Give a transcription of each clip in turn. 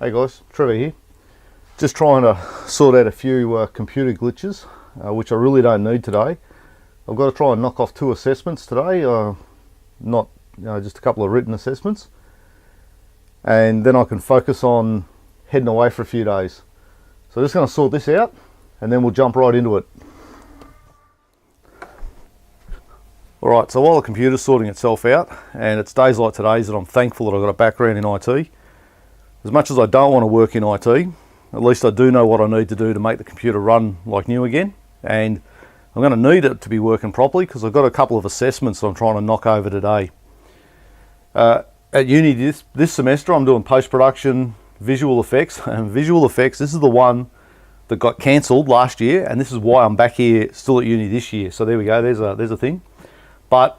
Hey guys, Trevor here. Just trying to sort out a few computer glitches, which I really don't need today. I've got to try and knock off 2 assessments today, not just a couple of written assessments. And then I can focus on heading away for a few days. So I'm just going to sort this out and then we'll jump right into it. Alright, so while the computer's sorting itself out, and it's days like today's that I'm thankful that I've got a background in IT. As much as I don't want to work in IT, at least I do know what I need to do to make the computer run like new again. And I'm going to need it to be working properly because I've got a couple of assessments that I'm trying to knock over today. At uni this semester I'm doing post-production visual effects. And visual effects, this is the one that got cancelled last year, and this is why I'm back here still at uni this year. So there we go, there's a thing. But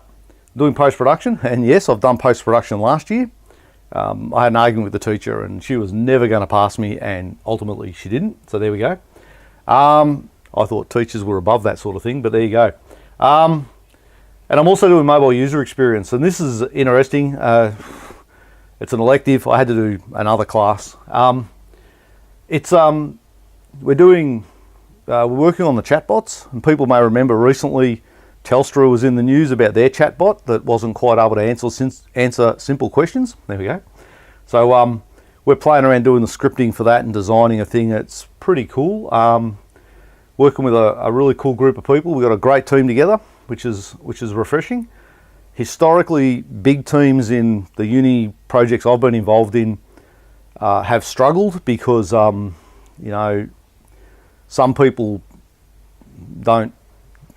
doing post-production, and yes, I've done post-production last year. I had an argument with the teacher and she was never going to pass me, and ultimately she didn't, so there we go. I thought teachers were above that sort of thing, but there you go. And I'm also doing mobile user experience, and this is interesting. It's an elective. I had to do another class. We're working on the chatbots, and people may remember recently Telstra was in the news about their chatbot that wasn't quite able to answer simple questions. There we go. So we're playing around doing the scripting for that and designing a thing that's pretty cool. Working with a really cool group of people. We've got a great team together, which is refreshing. Historically, big teams in the uni projects I've been involved in have struggled because some people don't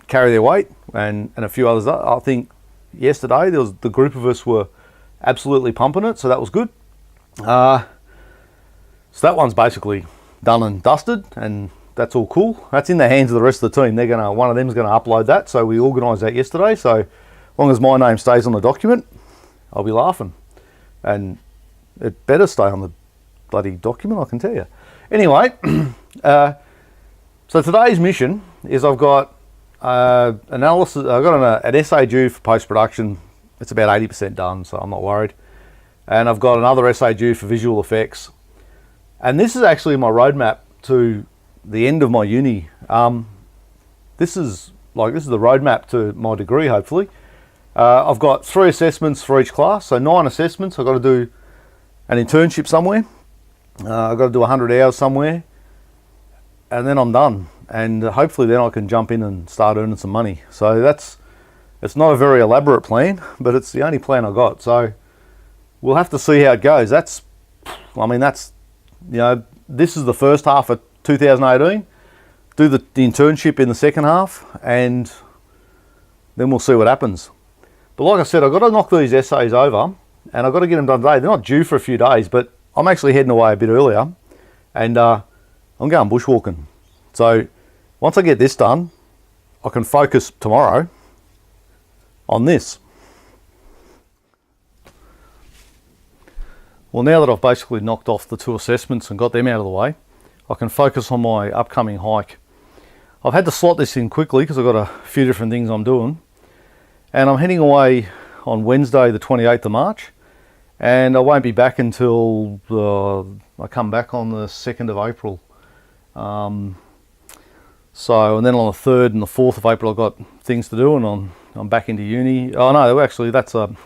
carry their weight, and a few others. I think yesterday the group of us were absolutely pumping it, so that was good. So that one's basically done and dusted, and that's all cool. That's in the hands of the rest of the team. One of them's gonna upload that, so we organised that yesterday. So as long as my name stays on the document, I'll be laughing, and it better stay on the bloody document, I can tell you. Anyway, so today's mission is I've got analysis. I've got an essay due for post-production. It's about 80% done, so I'm not worried. And I've got another essay due for visual effects. And this is actually my roadmap to the end of my uni. This is the roadmap to my degree, hopefully. I've got 3 assessments for each class, so 9 assessments. I've got to do an internship somewhere. I've got to do 100 hours somewhere, and then I'm done. And hopefully then I can jump in and start earning some money. So it's not a very elaborate plan, but it's the only plan I got. So we'll have to see how it goes. This is the first half of 2018. Do the internship in the second half, and then we'll see what happens. But like I said, I've got to knock these essays over, and I've got to get them done today. They're not due for a few days, but I'm actually heading away a bit earlier, and I'm going bushwalking. So once I get this done, I can focus tomorrow on this. Well, now that I've basically knocked off the 2 assessments and got them out of the way, I can focus on my upcoming hike. I've had to slot this in quickly because I've got a few different things I'm doing. And I'm heading away on Wednesday, the 28th of March. And I won't be back until I come back on the 2nd of April. And then on the 3rd and the 4th of April, I've got things to do, and I'm back into uni. Oh no, actually that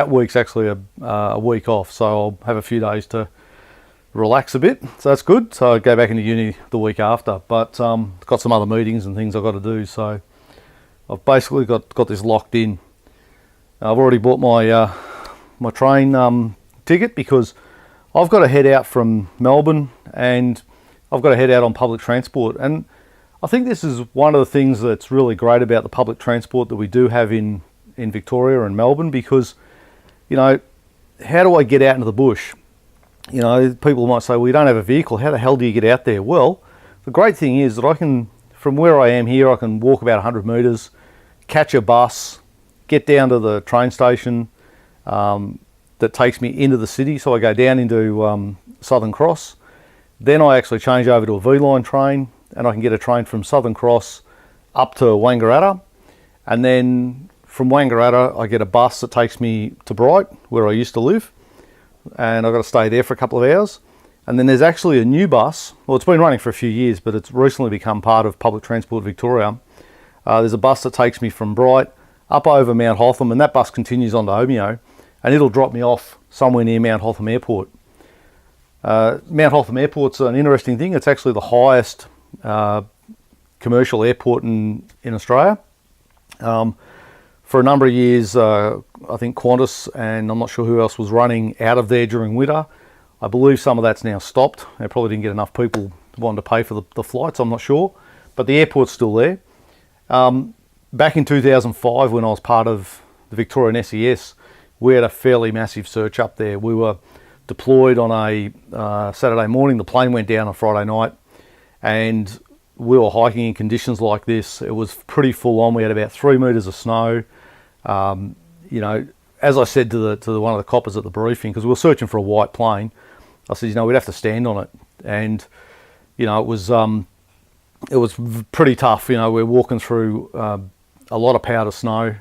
week's actually a week off, so I'll have a few days to relax a bit. So that's good. So I go back into uni the week after, but got some other meetings and things I've got to do. So I've basically got this locked in. I've already bought my my train ticket because I've got to head out from Melbourne, and I've got to head out on public transport. And I think this is one of the things that's really great about the public transport that we do have in Victoria and Melbourne, because, how do I get out into the bush? People might say, well, you don't have a vehicle. How the hell do you get out there? Well, the great thing is that I can, from where I am here, I can walk about 100 metres, catch a bus, get down to the train station that takes me into the city. So I go down into Southern Cross. Then I actually change over to a V-Line train, and I can get a train from Southern Cross up to Wangaratta, and then from Wangaratta I get a bus that takes me to Bright, where I used to live. and I've got to stay there for a couple of hours. And then there's actually a new bus. Well, it's been running for a few years, but it's recently become part of Public Transport Victoria. There's a bus that takes me from Bright up over Mount Hotham, and that bus continues on to Omeo, and it'll drop me off somewhere near Mount Hotham Airport. Mount Hotham Airport's an interesting thing. It's actually the highest commercial airport in Australia. For a number of years, I think Qantas and I'm not sure who else was running out of there during winter. I believe some of that's now stopped. They probably didn't get enough people wanting to pay for the flights, I'm not sure. But the airport's still there. Back in 2005, when I was part of the Victorian SES, we had a fairly massive search up there. We were deployed on a Saturday morning. The plane went down on Friday night, and we were hiking in conditions like this. It was pretty full on. We had about 3 meters of snow. You know, as I said to one of the coppers at the briefing, because we were searching for a white plane, I said, you know, we'd have to stand on it, and you know, it was pretty tough. You know, we're walking through a lot of powder snow,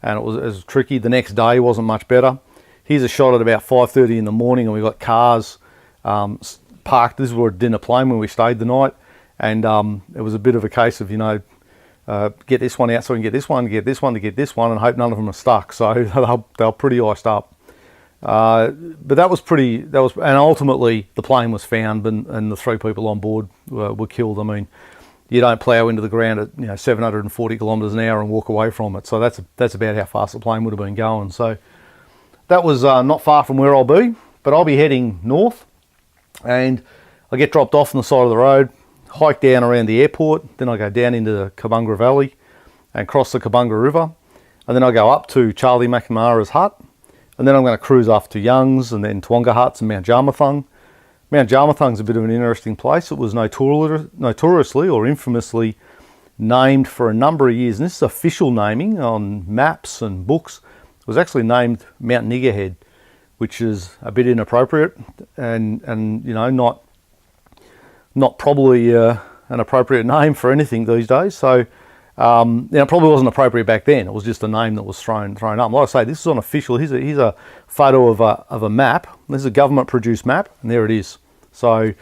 and it was tricky. The next day wasn't much better. Here's a shot at about 5:30 in the morning, and we got cars parked. This was a dinner plane when we stayed the night, and it was a bit of a case of, you know, get this one out so we can get this one, get this one to get this one, and hope none of them are stuck. So they were pretty iced up. But that was and ultimately the plane was found, and the 3 people on board were killed. I mean, you don't plough into the ground at 740 kilometres an hour and walk away from it. So that's about how fast the plane would have been going. So that was not far from where I'll be, but I'll be heading north, and I get dropped off on the side of the road, hike down around the airport, then I go down into the Kabunga Valley and cross the Kabunga River, and then I go up to Charlie McNamara's hut, and then I'm going to cruise off to Young's and then Twonga Huts and Mount Jarmathung. Mount Jarmathung's a bit of an interesting place. It was notoriously or infamously named for a number of years, and this is official naming on maps and books. It was actually named Mount Niggerhead, which is a bit inappropriate and you know, not probably an appropriate name for anything these days. So you know, it probably wasn't appropriate back then. It was just a name that was thrown up. Like I say, this is on official. Here's a photo of a map. This is a government produced map, and there it is. So,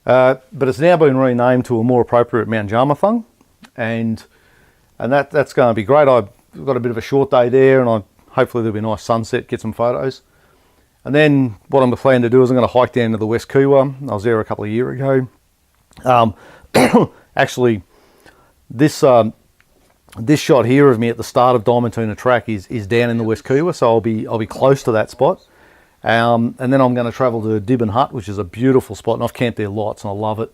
but it's now been renamed to a more appropriate Mount Jarmathung, and that's going to be great. I've got a bit of a short day there, and hopefully there'll be a nice sunset, get some photos. And then what I'm planning to do is I'm going to hike down to the West Koowa. I was there a couple of years ago. Actually, this shot here of me at the start of Diamantina Track is down in the West Koowa, so I'll be close to that spot. And then I'm going to travel to Dibbon Hut, which is a beautiful spot, and I've camped there lots, and I love it.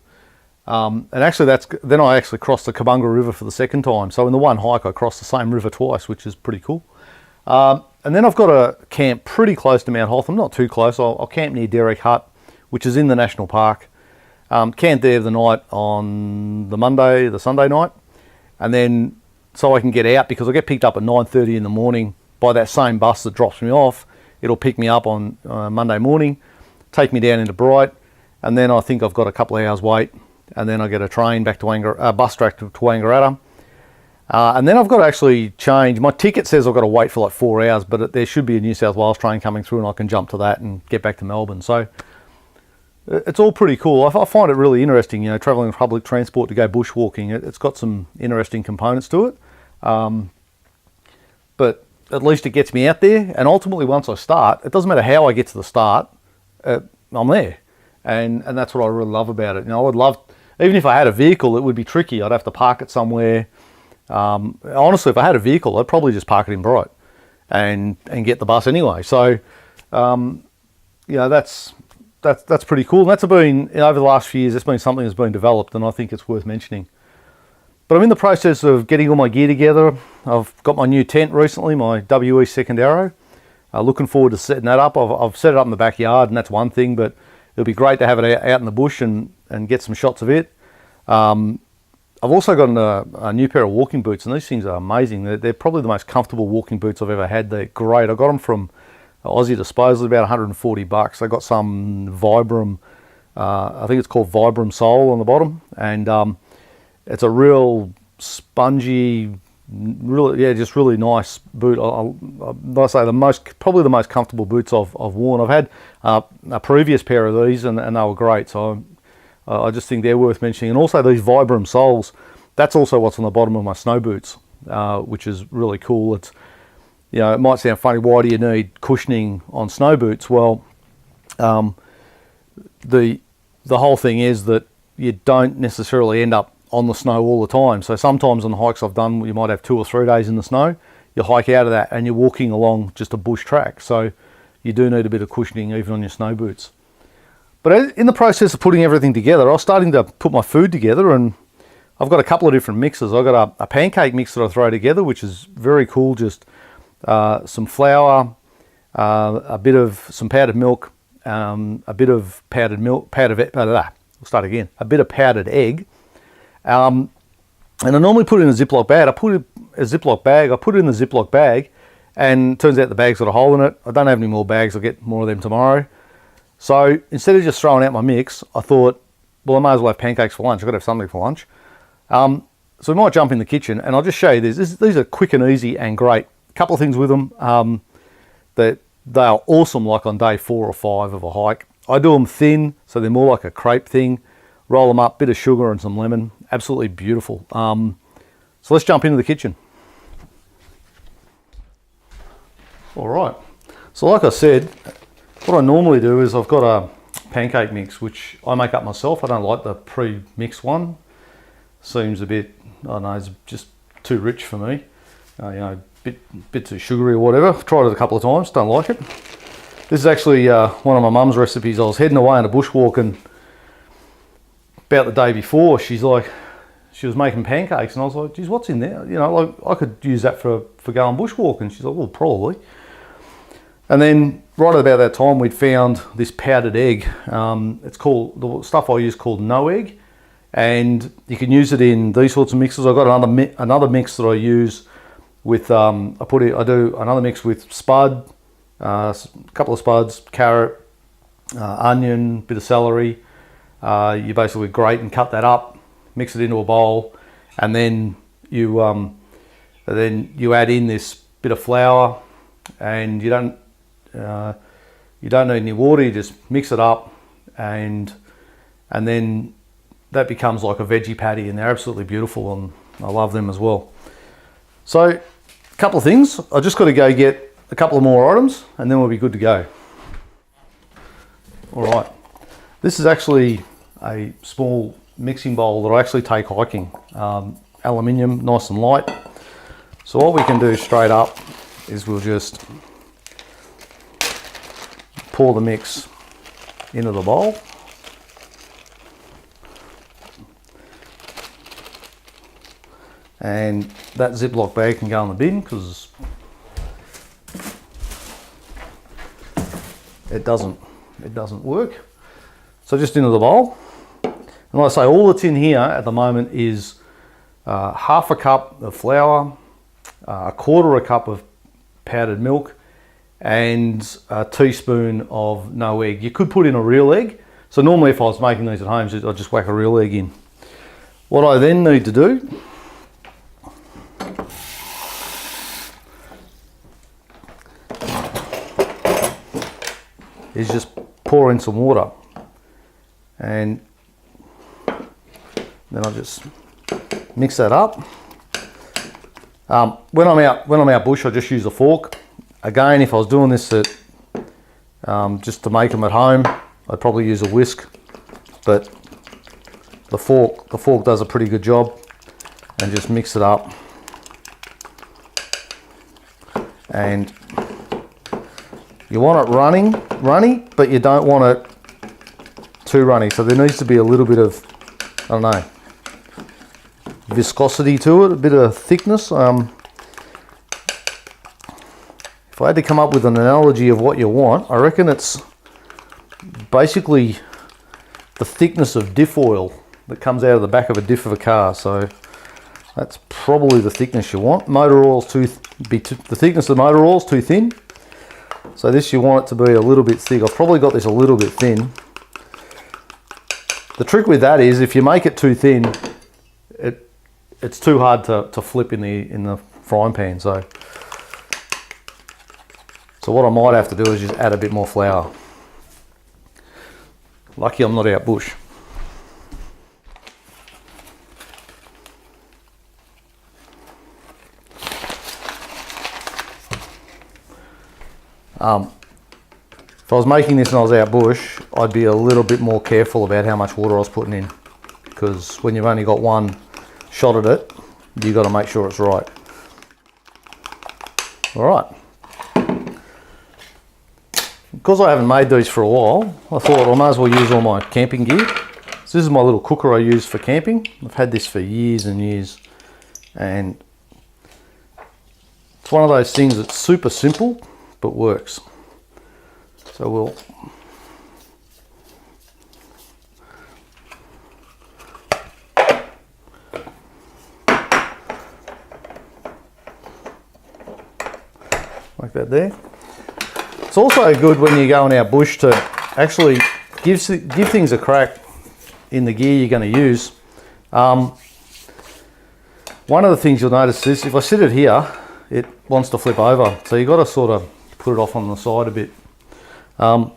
And actually, then I actually crossed the Kabunga River for the second time. So in the one hike, I crossed the same river twice, which is pretty cool. And then I've got a camp pretty close to Mount Hotham, not too close. I'll camp near Derrick Hut, which is in the national park. Camped there the night on the Sunday night, and then so I can get out, because I get picked up at 9:30 in the morning by that same bus that drops me off. It'll pick me up on Monday morning, take me down into Bright, and then I think I've got a couple of hours wait, and then I get a train back to bus track to Wangaratta. And then I've got to actually change. My ticket says I've got to wait for like 4 hours, but there should be a New South Wales train coming through, and I can jump to that and get back to Melbourne. So it's all pretty cool. I find it really interesting, you know, travelling with public transport to go bushwalking. It's got some interesting components to it. But at least it gets me out there, and ultimately once I start, it doesn't matter how I get to the start, I'm there. And that's what I really love about it. You know, I would love, even if I had a vehicle, it would be tricky. I'd have to park it somewhere. Honestly, if I had a vehicle, I'd probably just park it in Bright and get the bus anyway. So, you know, that's pretty cool. And that's been, you know, over the last few years, it's been something that's been developed, and I think it's worth mentioning. But I'm in the process of getting all my gear together. I've got my new tent recently, my WE Second Arrow. Looking forward to setting that up. I've set it up in the backyard, and that's one thing, but it'll be great to have it out in the bush and get some shots of it. I've also got a new pair of walking boots, and these things are amazing. They're probably the most comfortable walking boots I've ever had. They're great. I got them from Aussie Disposal, about $140. I got some Vibram, I think it's called Vibram Sole on the bottom, and it's a real spongy, really, yeah, just really nice boot. I say probably the most comfortable boots I've worn. I've had a previous pair of these, and they were great. So I just think they're worth mentioning. And also these Vibram soles. That's also what's on the bottom of my snow boots, which is really cool. It's, you know, it might sound funny. Why do you need cushioning on snow boots? Well, the whole thing is that you don't necessarily end up on the snow all the time. So sometimes on the hikes I've done, you might have 2 or 3 days in the snow. You hike out of that and you're walking along just a bush track. So you do need a bit of cushioning even on your snow boots. But in the process of putting everything together, I was starting to put my food together, and I've got a couple of different mixes. I've got a pancake mix that I throw together, which is very cool. Just some flour, some powdered milk, a bit of powdered milk, a bit of powdered egg. And I normally put it in a Ziploc bag. I put it in the Ziploc bag, and it turns out the bag's got a hole in it. I don't have any more bags. I'll get more of them tomorrow. So instead of just throwing out my mix, I thought, well, I may as well have pancakes for lunch. I've got to have something for lunch. So we might jump in the kitchen, and I'll just show you this. These are quick and easy and great. A couple of things with them. That they are awesome, like on day 4 or 5 of a hike. I do them thin, so they're more like a crepe thing. Roll them up, bit of sugar and some lemon. Absolutely beautiful. So let's jump into the kitchen. All right. So like I said, what I normally do is I've got a pancake mix, which I make up myself. I don't like the pre-mixed one. Seems a bit, I don't know, it's just too rich for me. You know, bit too sugary or whatever. I've tried it a couple of times, don't like it. This is actually one of my mum's recipes. I was heading away on a bushwalk, and about the day before, she was making pancakes, and I was like, geez, what's in there? You know, like I could use that for going bushwalking. She's like, well, probably. And then right about that time, we'd found this powdered egg. It's called, the stuff I use called No Egg, and you can use it in these sorts of mixes. I've got another mix that I use with, I do another mix with spud, a couple of spuds, carrot, onion, bit of celery. You basically grate and cut that up, mix it into a bowl, and then you add in this bit of flour, and you don't need any water. You just mix it up, and then that becomes like a veggie patty, and they're absolutely beautiful, and I love them as well. So a couple of things. I just got to go get a couple of more items, and then we'll be good to go. All right. This is actually a small mixing bowl that I actually take hiking. Aluminium, nice and light. So what we can do straight up is we'll just pour the mix into the bowl. And that Ziploc bag can go in the bin because it doesn't work. So just into the bowl. And like I say, all that's in here at the moment is half a cup of flour, a quarter a cup of powdered milk, and a teaspoon of no egg. You could put in a real egg. So normally if I was making these at home, I'd just whack a real egg in. What I then need to do is just pour in some water, and then I'll just mix that up. When I'm out bush, I just use a fork. Again, if I was doing this just to make them at home, I'd probably use a whisk, but the fork does a pretty good job, and just mix it up. And you want it runny, but you don't want it too runny. So there needs to be a little bit of, I don't know, viscosity to it, a bit of thickness. If I had to come up with an analogy of what you want, I reckon it's basically the thickness of diff oil that comes out of the back of a diff of a car. So that's probably the thickness you want. Motor oil's the thickness of the motor oil's too thin. So this, you want it to be a little bit thick. I've probably got this a little bit thin. The trick with that is if you make it too thin, it it's too hard to flip in the frying pan. So what I might have to do is just add a bit more flour. Lucky I'm not out bush. If I was making this and I was out bush, I'd be a little bit more careful about how much water I was putting in, because when you've only got one shot at it, you've got to make sure it's right. All right. Because I haven't made these for a while, I thought I might as well use all my camping gear. So this is my little cooker I use for camping. I've had this for years and years, and it's one of those things that's super simple but works. So we'll like that there. It's also good when you're going out bush to actually give things a crack in the gear you're going to use. One of the things you'll notice is if I sit it here, it wants to flip over. So you've got to sort of put it off on the side a bit. What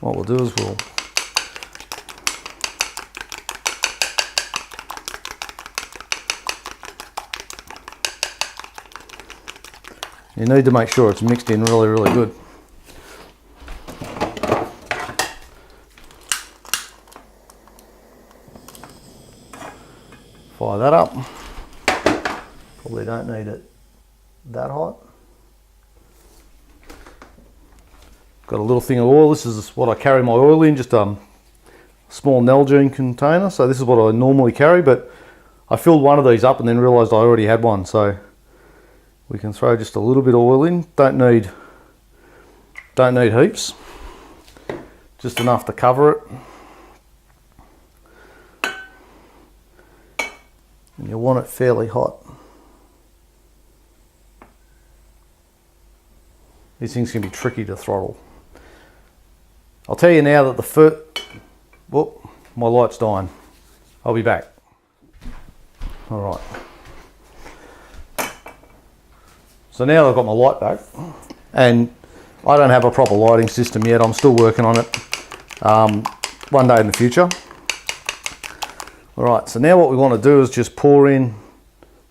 we'll do is you need to make sure it's mixed in really, really good. Fire that up. Probably don't need it that hot. Got a little thing of oil. This is what I carry my oil in, just a small Nalgene container. So this is what I normally carry, but I filled one of these up and then realised I already had one. So we can throw just a little bit of oil in. Don't need heaps. Just enough to cover it. And you want it fairly hot. These things can be tricky to throttle. I'll tell you now that the first... Whoop, my light's dying. I'll be back. All right. So now I've got my light back, and I don't have a proper lighting system yet. I'm still working on it. One day in the future. All right, so now what we want to do is just pour in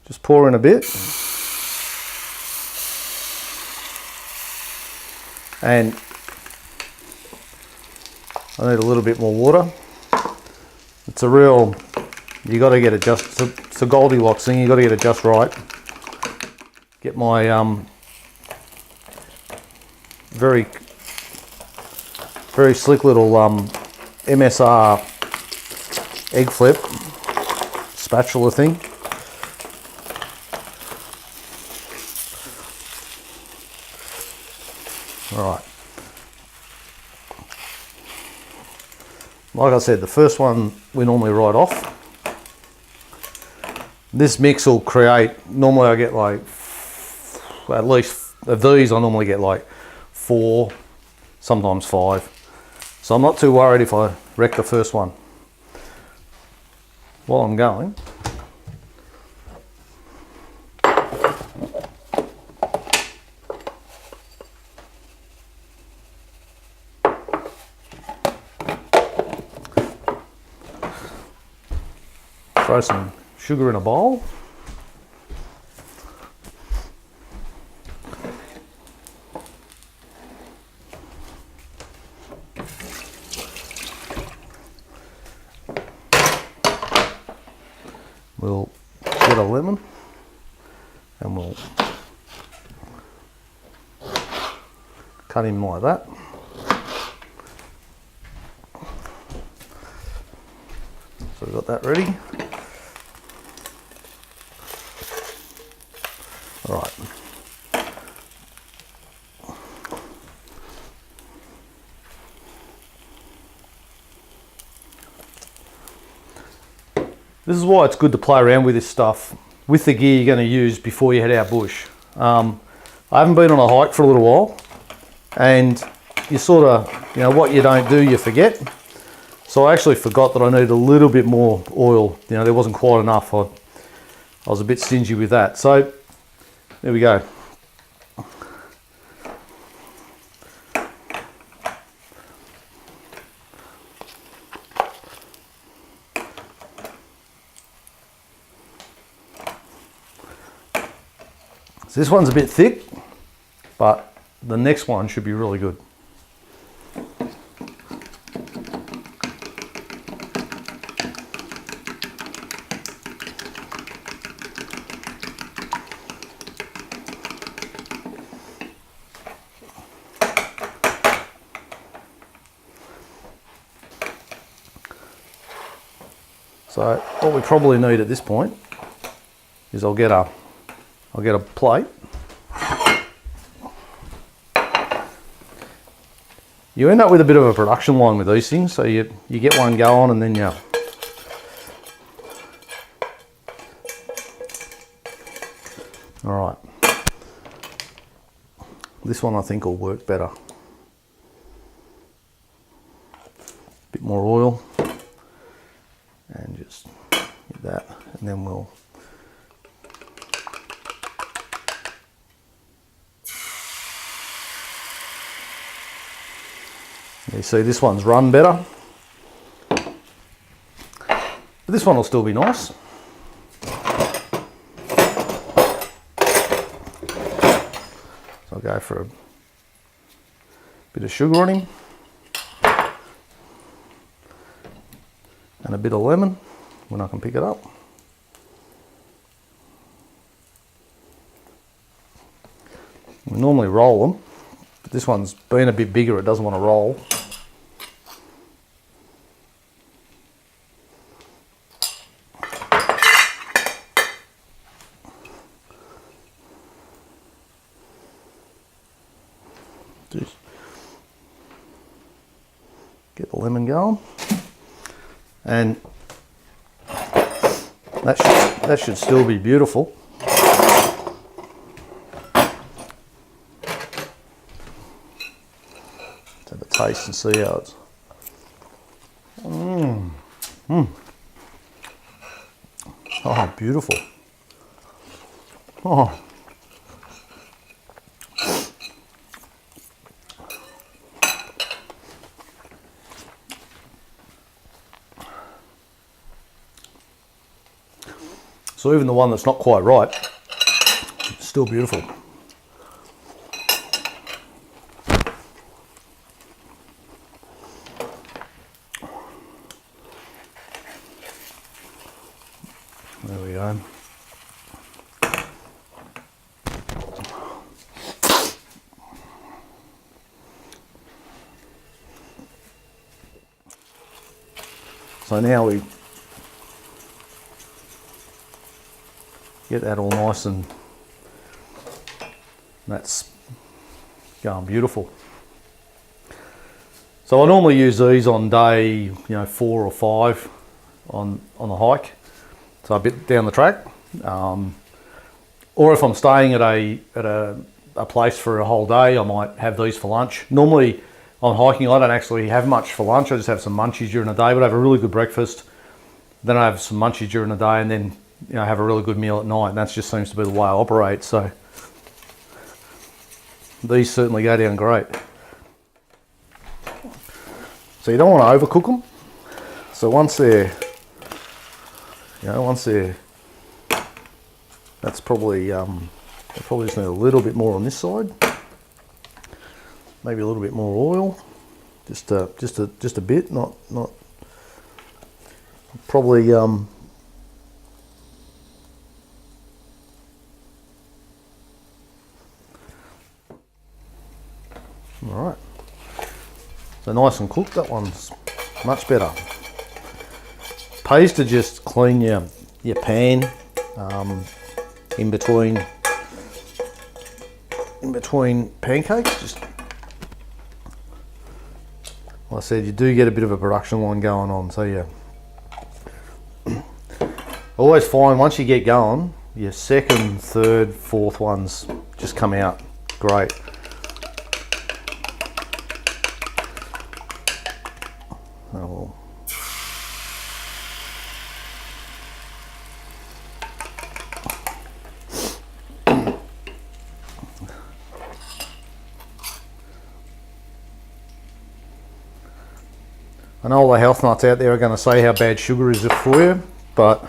a bit. And I need a little bit more water. It's a real, you got to get it just, it's a Goldilocks thing, you got to get it just right. Get my very slick little MSR egg flip spatula thing. All right. Like I said, the first one we normally write off. This mix will create, normally I get like, at least of these I normally get like 4, sometimes 5. So I'm not too worried if I wreck the first one. While I'm going, throw some sugar in a bowl. We'll get a lemon and we'll cut him like that. So we've got that ready. All right. This is why it's good to play around with this stuff with the gear you're going to use before you head out bush. I haven't been on a hike for a little while, and you sort of, you know, what you don't do, you forget. So I actually forgot that I needed a little bit more oil. You know, there wasn't quite enough. I I was a bit stingy with that. So there we go. So this one's a bit thick, but the next one should be really good. So what we probably need at this point is I'll get a plate. You end up with a bit of a production line with these things, so you get one going and then you... Alright. This one I think will work better. Bit more oil. And just get that, and then we'll... You see this one's run better, but this one will still be nice. So I'll go for a bit of sugar on him and a bit of lemon when I can pick it up. We normally roll them, but this one's been a bit bigger, it doesn't want to roll. Just get the lemon going, and that should still be beautiful. Let's have a taste and see how it's. Oh, beautiful. Oh. So even the one that's not quite right, it's still beautiful. There we go. So now we get that all nice and that's going beautiful. So I normally use these on day 4 or 5 on the hike, so a bit down the track, or if I'm staying at a place for a whole day, I might have these for lunch. Normally on hiking I don't actually have much for lunch, I just have some munchies during the day, but I have a really good breakfast, then I have some munchies during the day, and then have a really good meal at night, and that just seems to be the way I operate. So these certainly go down great. So you don't want to overcook them. So once they're, that's probably, they probably just need a little bit more on this side. Maybe a little bit more oil, just a bit, not probably. Alright, so nice and cooked, that one's much better. Pays to just clean your pan in between pancakes. Just, like I said, you do get a bit of a production line going on, so yeah. I always find once you get going, your second, third, fourth ones just come out great. I know all the health nuts out there are going to say how bad sugar is for you, but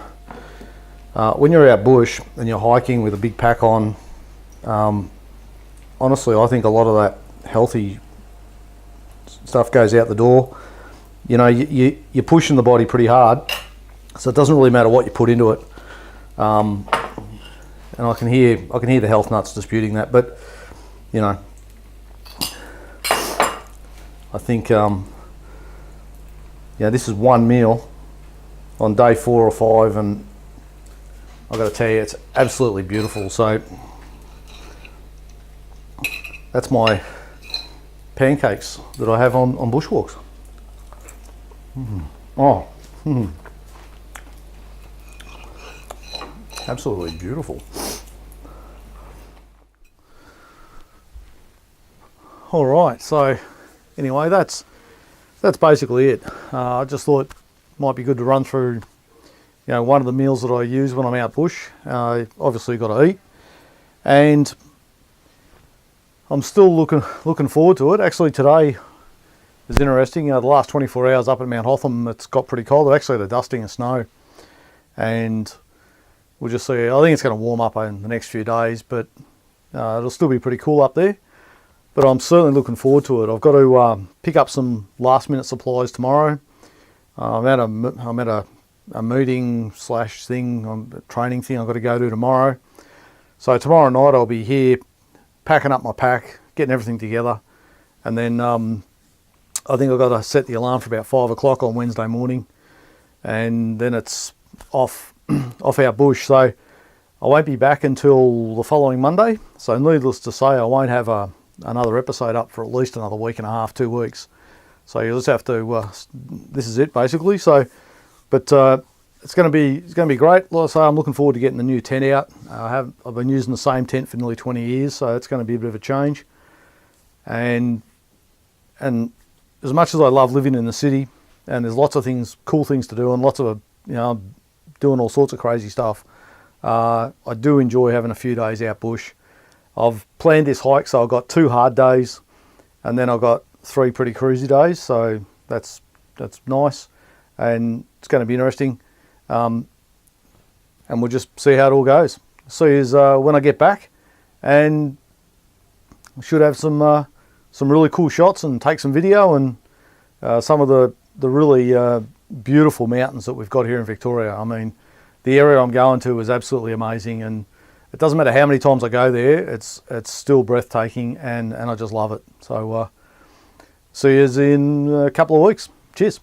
when you're out bush and you're hiking with a big pack on, honestly, I think a lot of that healthy stuff goes out the door. You know, you're pushing the body pretty hard, so it doesn't really matter what you put into it. And I can hear the health nuts disputing that, but you know, I think this is one meal on day 4 or 5, and I've got to tell you, it's absolutely beautiful. So that's my pancakes that I have on bushwalks. Oh, absolutely beautiful. All right, so anyway, that's basically it. I just thought it might be good to run through, one of the meals that I use when I'm out bush. Obviously got to eat, and I'm still looking forward to it. Actually, today is interesting. The last 24 hours up at Mount Hotham, it's got pretty cold. It actually had a dusting of snow, and we'll just see. I think it's going to warm up in the next few days, but it'll still be pretty cool up there. But I'm certainly looking forward to it. I've got to pick up some last minute supplies tomorrow. I'm at a meeting / thing, a training thing I've got to go to tomorrow. So tomorrow night I'll be here packing up my pack, getting everything together, and then I think I've got to set the alarm for about 5 o'clock on Wednesday morning, and then it's off our bush. So I won't be back until the following Monday. So needless to say, I won't have another episode up for at least another week and a half, 2 weeks. So you just have to. This is it basically. So, but it's going to be great. Like I say, I'm looking forward to getting the new tent out. I've been using the same tent for nearly 20 years, so it's going to be a bit of a change. And as much as I love living in the city, and there's lots of cool things to do, and lots of doing all sorts of crazy stuff, I do enjoy having a few days out bush. I've planned this hike, so I've got 2 hard days, and then I've got 3 pretty cruisy days. So that's nice, and it's going to be interesting. And we'll just see how it all goes. See you when I get back, and we should have some really cool shots and take some video, and some of the really beautiful mountains that we've got here in Victoria. I mean, the area I'm going to is absolutely amazing, and it doesn't matter how many times I go there, it's still breathtaking, and I just love it. So see you in a couple of weeks. Cheers.